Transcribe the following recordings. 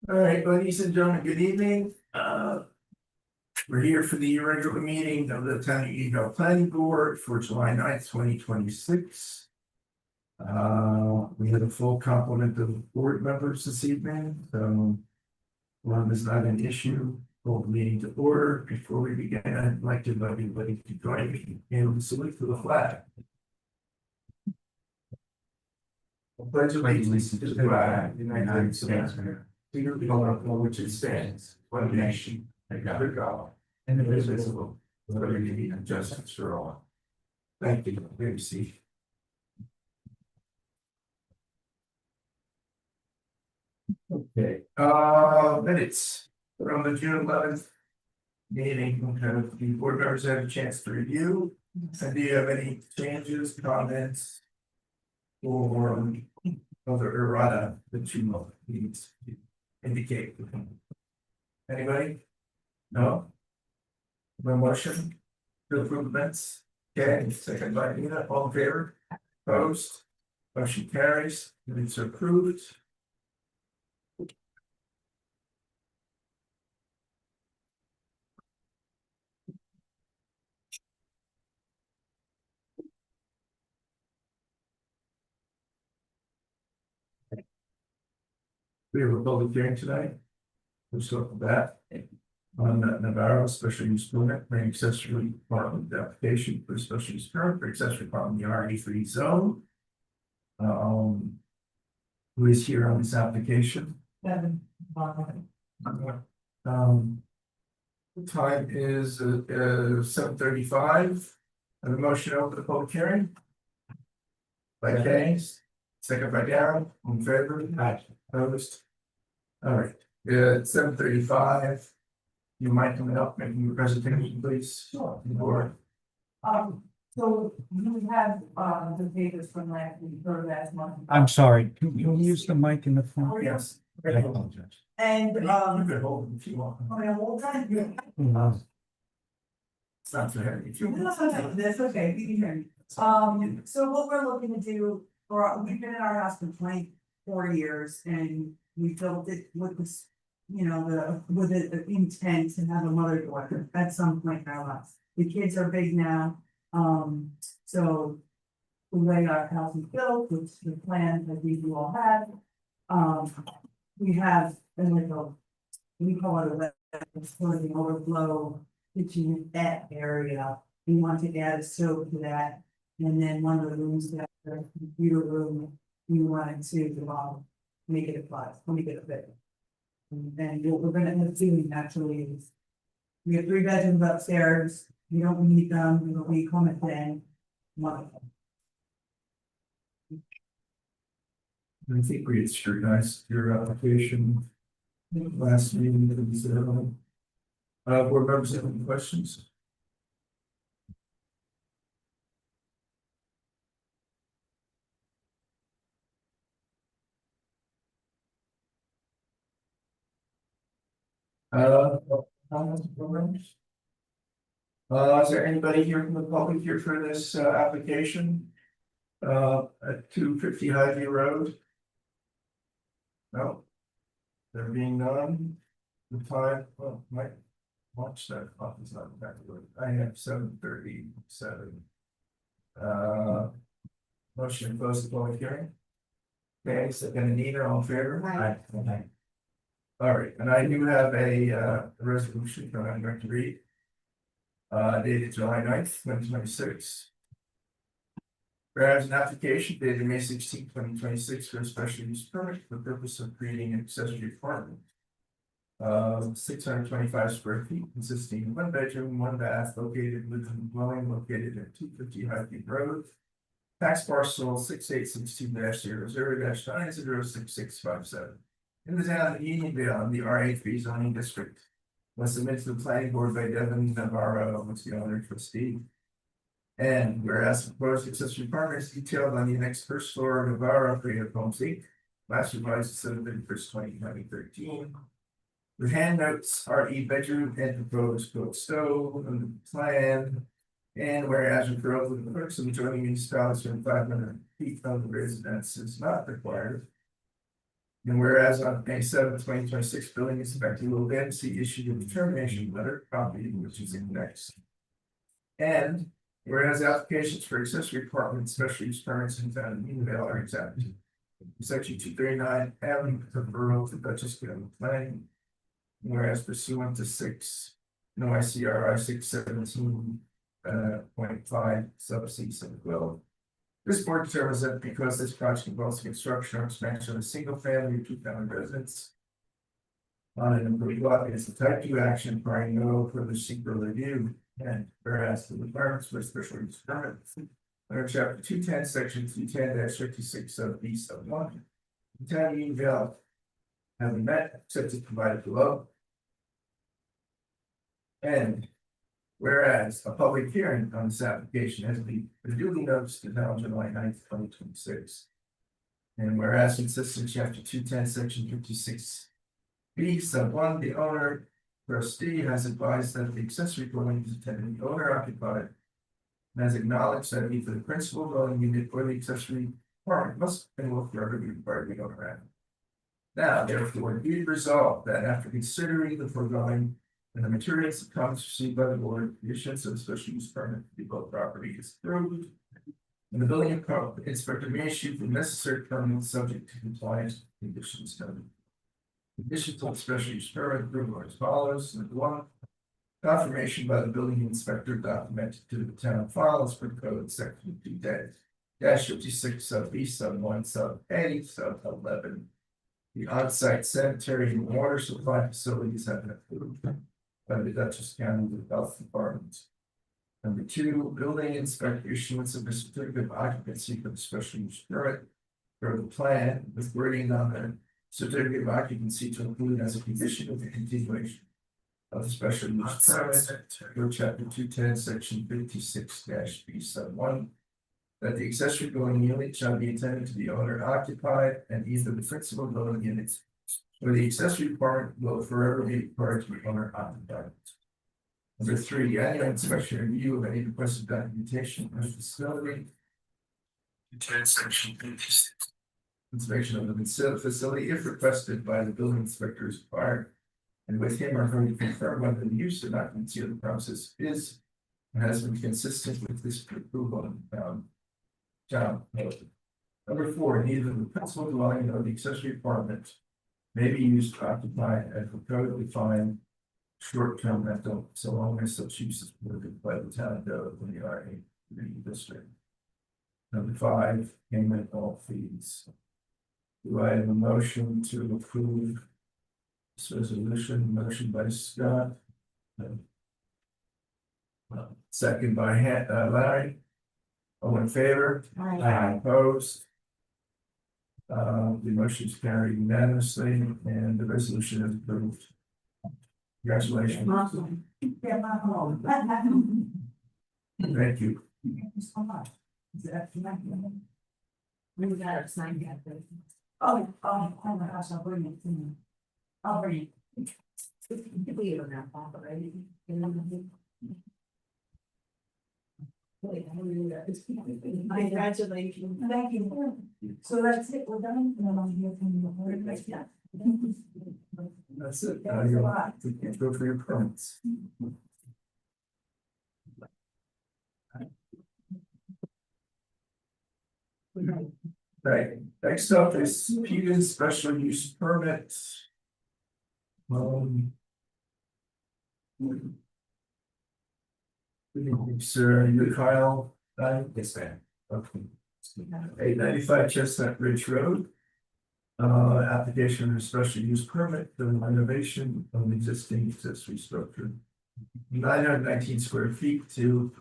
All right, ladies and gentlemen, good evening. We're here for the regular meeting of the Town of Eagle Planning Board for July 9th, 2026. We had a full complement of board members this evening, so one is not an issue. Call the meeting to order. Before we begin, I'd like to invite everybody to join me in salute to the flag. I pledge allegiance to the flag of the United States of America, to the republic for which it stands, one nation, under God, indivisible, with liberty and justice for all. Thank you. Good to see. Okay, minutes from the June 11th meeting. The board members had a chance to review. And do you have any changes, comments, or other errata that you need to indicate? Anybody? No? No motion to approve minutes? Okay, second by Nina, all in favor? Opposed? Motion carries, minutes are approved. We have a public hearing tonight. Let's look at that. On Navarro special use permit for an accessory apartment application for special use permit for accessory apartment in the RE3 zone. Who is here on this application? Kevin. The time is 7:35. Have a motion to open the public hearing. By Kay, second by Darren, in favor? Aye. Opposed? All right, it's 7:35. You might come up, making your presentation, please. Sure. Or, So you have, the papers from last week or last month. I'm sorry, can you use the mic in the front? Oh, yes. I apologize. And, You could hold it if you want. I mean, well, done. It's not too heavy. If you want. That's okay, you can hear me. So what we're looking to do, we've been in our house for 24 years and we built it with this, with the intent to have a mother daughter at some point in our lives. The kids are big now, so the way our house is built, which the plan that we all have, we have a little, we call it a wet, for the overflow kitchenette area. We want to add a stove to that, and then one of the rooms that the computer room, we wanted to make it a class, make it a bit. And what we're gonna end up doing naturally is we have 3 bedrooms upstairs. We don't need them, we don't need comment then. One of them. I think we had scrutinized your application. Last meeting, that was board members have any questions? Board members? Is there anybody here from the public here for this application? At 250 Highview Road? No. There being none, the time, well, might watch that clock is not exactly right. I have 7:37. Motion to close the public hearing. Okay, second Anita, all in favor? Aye. All right, and I do have a resolution that I'm going to read. Dated July 9th, 2026. Whereas an application dated May 16, 2026 for a special use permit for the purpose of creating an accessory apartment. 625 square feet consisting of 1 bedroom, 1 bath, located within the dwelling located at 250 Highview Road. Tax parcel 6862-00-9066657. In the town of Unionville, in the RA3 zoning district. Was submitted to the planning board by Devin Navarro, who's the owner trustee. And whereas proposed accessory apartment is detailed on the next first floor of Navarro Creative Homes Inc. Last revised submitted first 2013. With hand notes, RE bedroom and proposed cook stove on the plan. And whereas referral to the clerks of adjoining municipalities within 500 feet of the residence is not required. And whereas on May 7th, 2026, building inspector will then see issued a determination letter, copy which is indexed. And whereas applications for accessory apartment special use permits in town of Vale are exempt. Section 239 M of the Borough of Dutchess County Planning. Whereas pursuant to ICRI 617.5 sub C sub 12. This board determines that because this project involves construction or expansion of a single family or two family residence. On an improved lot is the type 2 action requiring no further secret review, and whereas the requirements for special use permit. Under chapter 210, section 210-56 sub B sub 1. The town of Unionville having met, except as provided below. And whereas a public hearing on this application has been duly noticed in now July 9th, 2026. And whereas consistent chapter 210, section 56 B sub 1, the owner trustee has advised that the accessory dwelling is intended to be owner occupied. And has acknowledged that either the principal dwelling unit or the accessory apartment must and will forever be required to be owner occupied. Now, therefore, be it resolved that after considering the foregoing and the materials that comes received by the board, the issuance of a special use permit for the above property is approved. And the building inspector may issue the necessary permit subject to compliance with conditions noted. Conditions on special use permit approval are as follows. Number 1, confirmation by the building inspector documented to the town file as per code section 2-56 sub B sub 1 sub A sub 11. The on-site sanitary and water supply facilities have been approved by the Dutchess County Health Department. Number 2, building inspector issuance of a certificate of occupancy for the special use permit for the plan with wording on the certificate of occupancy to include as a condition of the continuation of the special use permit for chapter 210, section 56-B sub 1. That the accessory dwelling unit shall be intended to be owner occupied and either the principal dwelling units or the accessory apartment will forever be required to be owner occupied. Number 3, annual inspection review of any requested documentation of the facility. 210 section 56. Inspection of the facility if requested by the building inspector is required. And with him or her to confirm whether the use of occupancy of the process is and has been consistent with this approval. John. Number 4, neither the principal dwelling nor the accessory apartment may be used to occupy as a code defined short-term rental, so long as such use is permitted by the town code in the RA district. Number 5, payment of all fees. Do I have a motion to approve this resolution? Motion by Scott. Second by Larry. All in favor? Aye. Opposed? The motion is carried unanimously and the resolution is approved. Congratulations. Awesome. Yeah, my home. Thank you. Thank you so much. Is that tonight? We got it signed yet. Oh my gosh, I'll bring it to you. I'll bring it. We don't have that, right? Congratulations. Thank you. So that's it, we're done. And then I'll hear from you before it makes that. That's it. Thanks a lot. You can go for your permits. Right, next up is Peter's special use permit. Sir, you Kyle, yes, ma'am. Okay. 895 Chestnut Ridge Road. Application for special use permit for the renovation of an existing accessory structure. 919 square feet to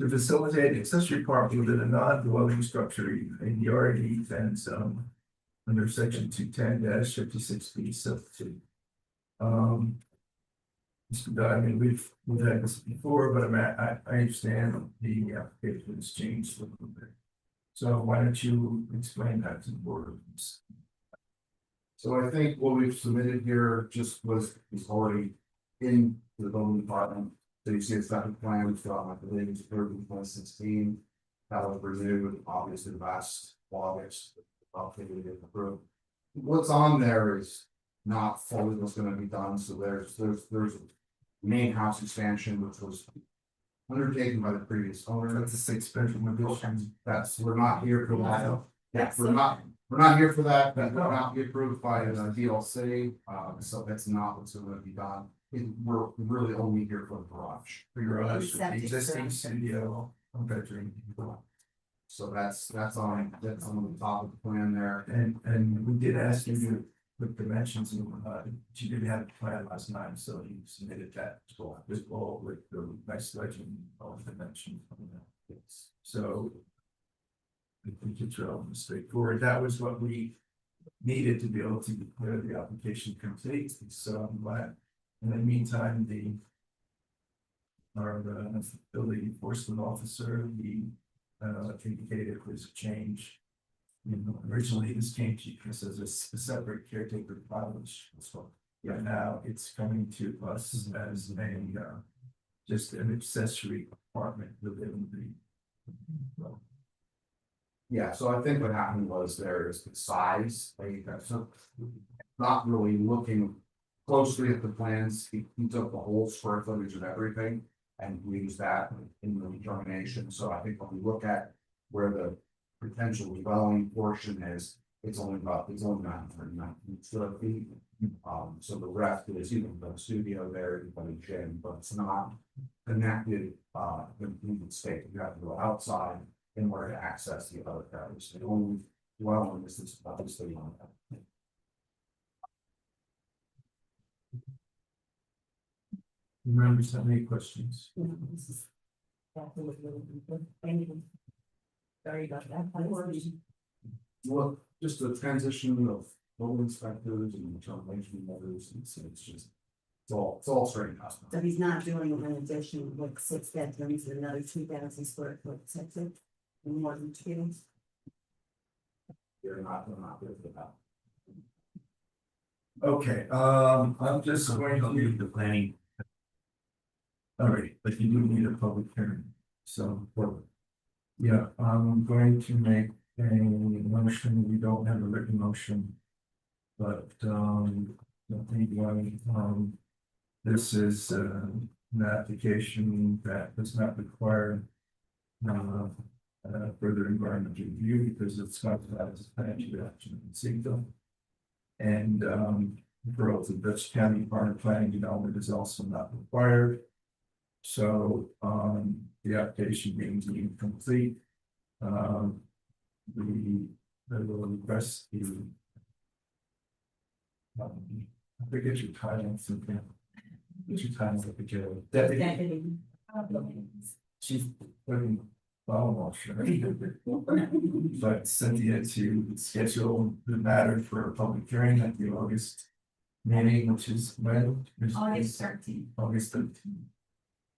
to facilitate accessory parking within a non-dwelling structure in the RD 10 zone under section 210-56B sub 2. I mean, we've had this before, but I understand the application has changed a little bit. So why don't you explain that to the board? So I think what we've submitted here just was already in the building department. So you see it's not a plan, we've got, I believe it's approved in 2016. That was renewed obviously last August. updated and approved. What's on there is not fully what's gonna be done, so there's main house expansion, which was undertaken by the previous owner. That's a 6 bedroom addition. That's, we're not here for that. Yeah, That's we're not here for that, that will not be approved by the DLC, so that's not what's gonna be done. We're really only here for the garage. For your garage, the Septic existing system. studio, one bedroom. So that's on the top of the plan there. And we did ask you to put dimensions in, you didn't have a plan last time, so you submitted that. Just all with the nice legend of dimension. So. I think it's relatively straightforward. That was what we needed to be able to declare the application complete, so I'm glad. In the meantime, our building enforcement officer, he indicated there's a change. You know, originally this came to us as a separate caretaker college, so yeah, now it's coming to us as a just an accessory apartment within the. Yeah, so I think what happened was there's the size, like, so not really looking closely at the plans, he took the whole square footage of everything. And we used that in the determination, so I think when we look at where the potential dwelling portion is, it's only 919 square feet. So the rest is, you know, the studio there, the gym, but it's not connected, in the state, you have to go outside in order to access the other areas. The only dwelling is this, obviously on that. Remember, so many questions. Sorry about that. Well, just the transition of local inspectors and determination letters, it's just, it's all straight out. So he's not doing an addition with 6 bedrooms and another 2,000 square foot septic and more than 2. They're not good for that. Okay, I'm just going to leave the planning. All right, but you do need a public hearing, so. Yeah, I'm going to make a motion, we don't have a written motion. But, I think this is, an application that does not require. Further environmental review because it's not that as a plan to action in Seagull. And, growth of Dutch County Park Planning Development is also not required. So, the application being deemed complete. We will request the. I forget your title, something. What's your title at the jail? Deputy Chief. Washer. But Cynthia to schedule the matter for a public hearing at the August meeting, which is when? August 13th. August 13th.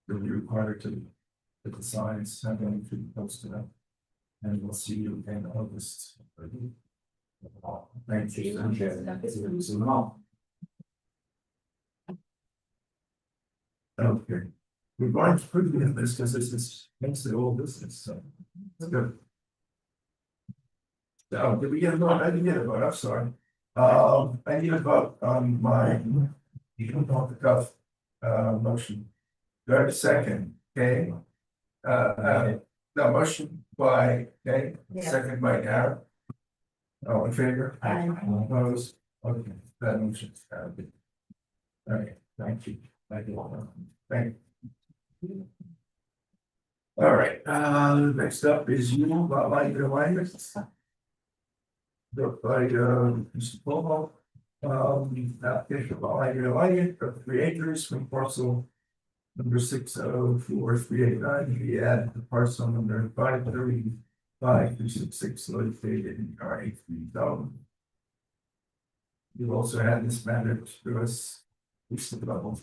You'll be required to put the signs, have them to post it up. And we'll see you in August. Thank you. Okay. We're going to put it in this because this is makes the old business, so it's good. So did we get a vote? I didn't get a vote, I'm sorry. I need a vote on my, you can vote the cuff, motion. Do I have a second? Okay. No, motion by, okay, Yeah. second by Aaron. All in favor? Aye. Opposed? Okay, that motion's carried. Okay, thank you. Thank you. Thank you. All right, next up is you, like your language. Built by, Mr. Bobo. Application of like for 3 acres from parcel number 604,389, we add the parcel number 535,266 located in R83 zone. You also had this matter to us, it's the level.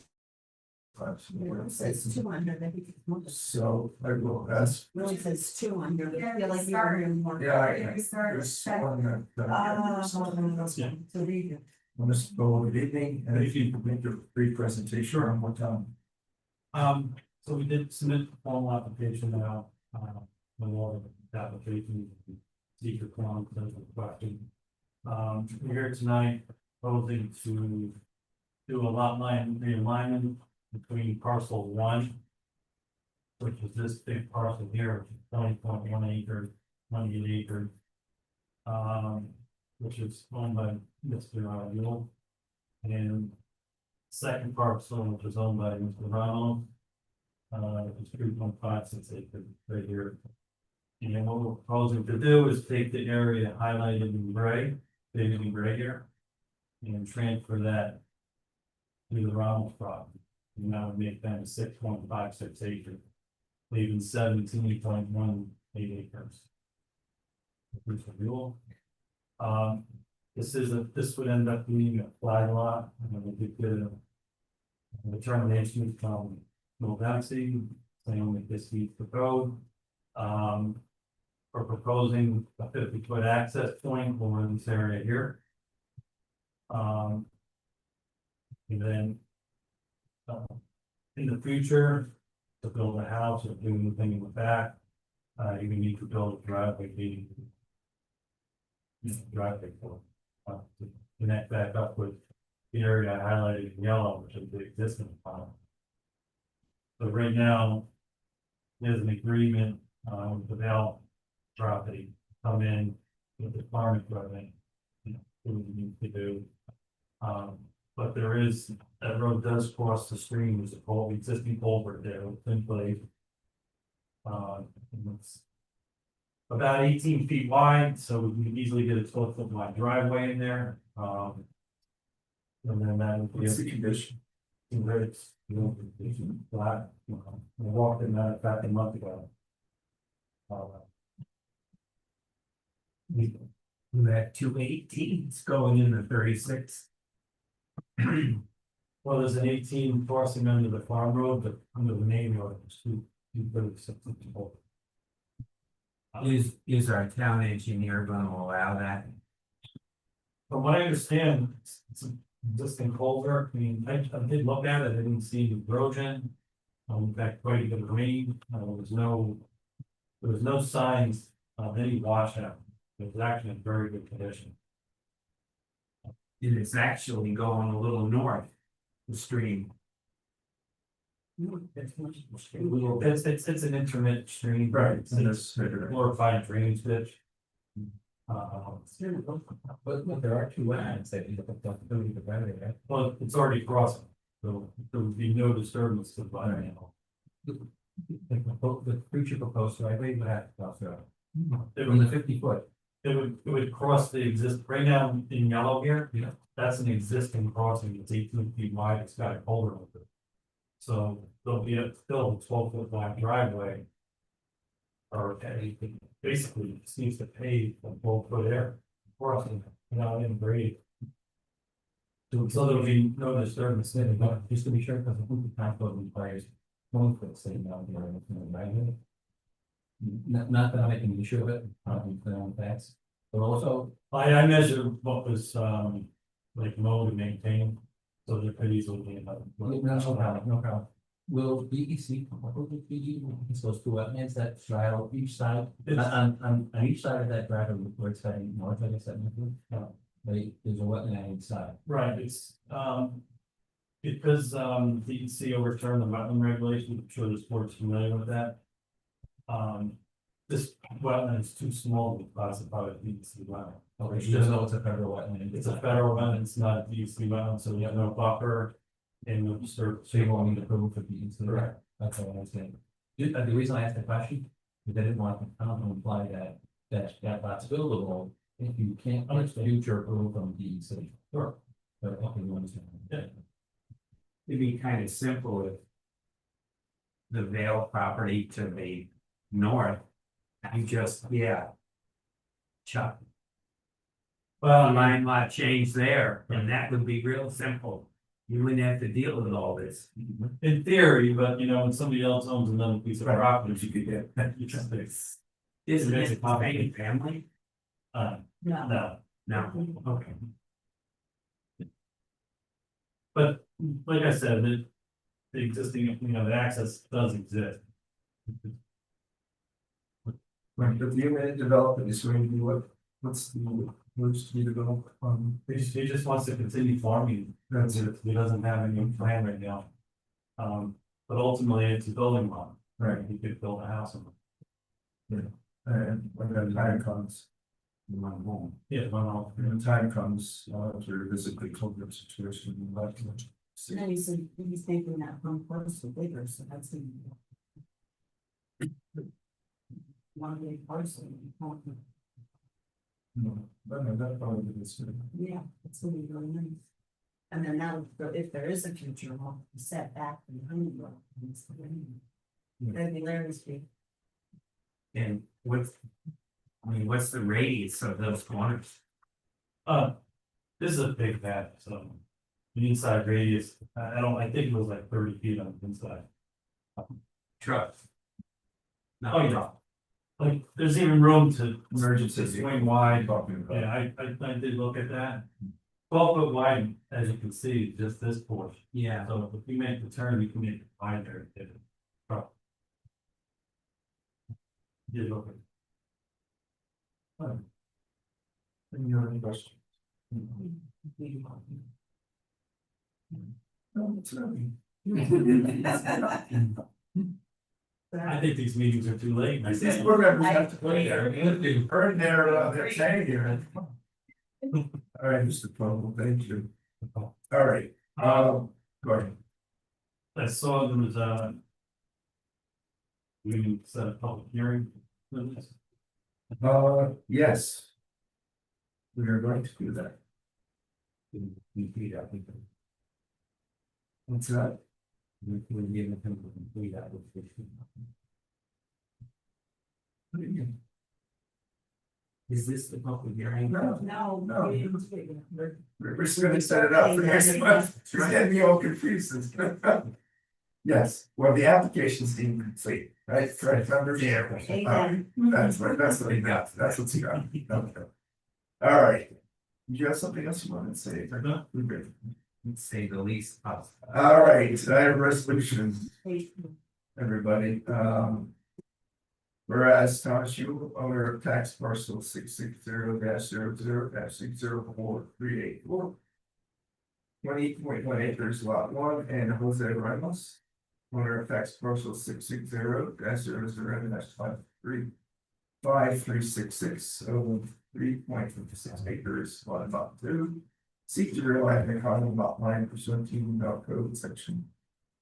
It says 200, I think it's more. So I will ask. Really says 200. Yeah, I feel like we you were doing more. Yeah, We started there's check- one that. So read it. Municipal good evening, and if you could make your brief presentation one more time. So we did submit a formal application now, the law application secret clown, question. We're here tonight proposing to do a lot line realignment between parcel one, which is this big parcel here, 20.1 acre, 28 acre. Which is owned by Mr. Yule. And second parcel, which is owned by Mr. Ronald. It's 3.56 acres right here. And what we're proposing to do is take the area highlighted in gray, big in gray here. And transfer that to the Ronald property. And that would make them 6.56 acres. Leaving 17.18 acres. Mr. Yule. This would end up being a flag lot, and we could get a determination from no density, saying that this meets the code. We're proposing a 50-foot access point over this area here. And then in the future, to build a house or do anything in the back, you would need to build a driveway leading driveway for to connect back up with the area I highlighted in yellow, which is the existing farm. So right now, there's an agreement with the Vale property come in with the farm equipment, what we need to do. But there is, that road does cross the stream, there's a existing culvert there, it's in place. And it's about 18 feet wide, so we can easily get a 12-foot wide driveway in there. And then that would be What's the condition? it's flat. I walked in that back a month ago. We had 218s going in the 36. Well, there's an 18 crossing under the farm road, but under the main road, it's 236 people. Is our town engineer gonna allow that? From what I understand, it's an existing culvert. I mean, I did look at it, I didn't see the erosion. In fact, quite a bit of rain, there was no signs of any washout. It was actually in very good condition. It is actually going a little north, the stream. It's an intermittent stream. Right. It's a glorified drainage ditch. But there are two lands that you have to do the Valley, right? Well, it's already crossing, so there would be no disturbance to the environmental. The future proposed driveway would have to cross the road. It From the would, 50-foot. it would cross the right now in yellow here. Yeah. That's an existing crossing, it's 18 feet wide, it's got a culvert over it. So there'll be still a 12-foot wide driveway. Or basically, it just needs to pave a 12-foot area crossing, in grade. So there'll be no disturbance there, but Just to be sure, because I think the town code requires 1 foot sitting down here in the right. Not that I'm making an issue of it, on facts, but also. I measured what was, like mowed and maintained, so there could easily be another. No problem. Will DEC, what will it be, those two wetlands that straddle each side, on each side of that driveway, where it's heading north, I guess that might be. There's a wetland on each side. Right, it's, because, DEC overturned the wetland regulations, I'm sure this board's familiar with that. This wetland is too small to be classified as DEC wetland. Okay, It's even just- though it's a federal wetland. It's a federal wetland, it's not a DEC wetland, so we have no buffer. And no disturb. So you won't need approval for DEC. Correct. Okay, I understand. The reason I asked the question, is I didn't want to imply that lot's buildable if you can't get future approval from DEC. Sure. But, okay, you understand. Yeah. It'd be kind of simple if the Vale property to the north, you just, Chuck, Well, line lot change there, and that would be real simple. You wouldn't have to deal with all this. in theory, but when somebody else owns another piece of Right. property, you could get, you just fix. Isn't Makes it it complicated. same family? No. No, No, okay. but like I said, the existing, the access does exist. Right. the unit development is going to be what's to be developed, He just wants to continue farming, that's it, he doesn't have any plan right now. But ultimately, it's a building lot, right, he could build a house on it. and when the time comes. One home. Yeah, one home. When the time comes, to revisit the COVID situation, we'd like to see. No, he's thinking that from close to bigger, so that's. One big parcel. No, that probably is good. Yeah, it's gonna be really nice. And then now, if there is a future, we'll set back from the honeymoon. That'd be Larry's big. And what's the radius of those corners? This is a big map, so. The inside radius, I think it was like 30 feet on the inside. Truck. Oh, yeah. Like, there's even room to Emergency. swing wide. Talking about. Yeah, I did look at that. 12 foot wide, as you can see, just this portion. Yeah. So if we make the turn, we can make it wider. if it- oh. Did look at. Any other questions? No, it's not. I think these meetings are too late. These board members have to put earn their say here. All right, Mr. Plumble, thank you. All right, go ahead. I saw there was we set a public hearing for this. Yes. We are going to do that. What's that? Is this the public hearing? No, No, No. we didn't do it. we're just gonna set it up for next month. You're getting me all confused. Yes, well, the application's deemed complete, right? Correct, number. Amen. That's what we got, that's what you got, okay. All right. Do you have something else you want to say? No. We're good. Say the least possible. All right, I have resolutions, Hey, everybody, whereas Thomas Yule, owner of tax parcel 660-00-604-384. 20.1 acres lot 1, and Jose Ramos, owner of tax parcel 660-00-535366, over 3.56 acres, lot 2. Seek to realize the common lot line pursuant to Utah Code section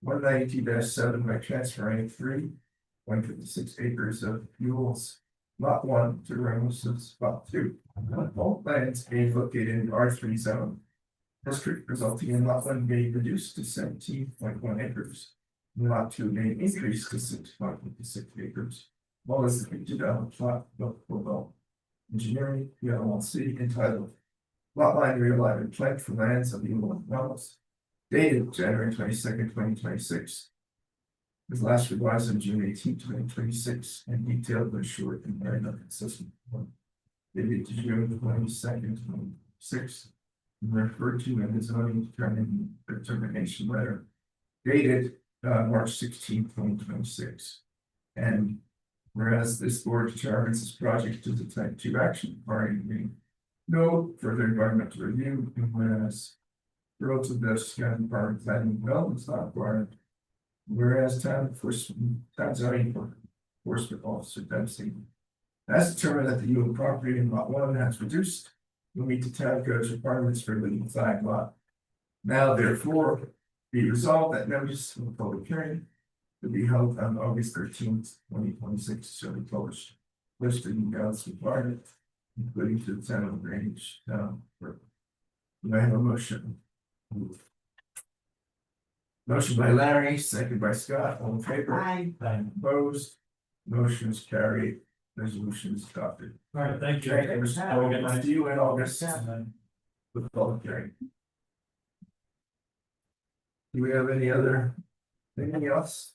192-7 by transferring 156 acres of fuels, lot 1 to Ramos's lot 2. Both lands being located in the R3 zone district, resulting in lot 1 being reduced to 17.1 acres. And lot 2 being increased to 6.56 acres. Well as the developed plot of engineering, LLC entitled Lot Line Realignment Plan for Lands of the Wells, dated January 22nd, 2026. Was last revised on June 18th, 2026, and detailed but short and very not consistent. Dated to June 22nd, 2026, and referred to in the zoning determination letter dated March 16th, 2026. And whereas this board determines this project is a type 2 action requiring no further environmental review, and whereas growth of the County Department of Planning and Development is not required. Whereas town zoning enforcement officer Dempsey has determined that the yield of property in lot 1 has reduced, will meet the town code's requirements for legal flag lot. Now therefore be resolved that notice of the public hearing to be held on August 13th, 2026, shall be published. Listed in God's requirement, including to the town of Grange. Do I have a motion? Motion by Larry, second by Scott, all in favor? I, Opposed, motion is carried, resolution is adopted. All right, thank you. Thank you. Have a good night. See you in August. With the public hearing. Do we have anything else?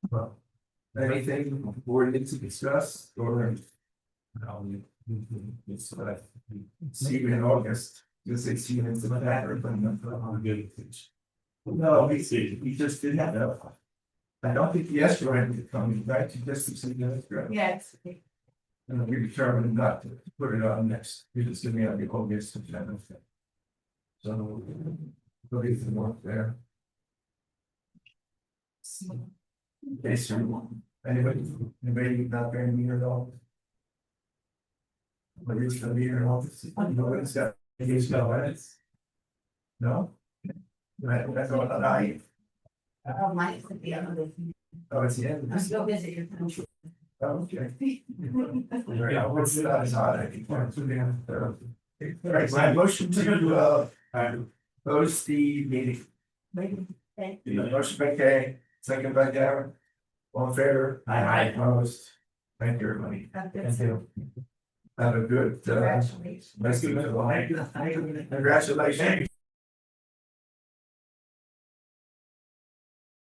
Well, anything the board needs to discuss or? It's what I see you in August, just say see you in September, but I'm good. No, he just didn't have. I don't think he asked for anything to come, right? He just said yes, right? yes. And we determined not to put it on next, we just give me on the August agenda. So. Look at the work there. Okay, so, anybody not very near at all? But you're still here in office, nobody's got, he's got minutes? No? That's all that I, Oh, Mike could be on the, oh, it's the end. I'm still busy. You're finished. Okay. Yeah, what's it on his hot, I think, one, two, down, third. All right, my motion to, close the meeting. Thank Motion by Kay, second by Darren. All in favor? Aye. Opposed? Thank you, everybody. Thank you. Have a good, Congratulations. nice to meet you. Congratulations.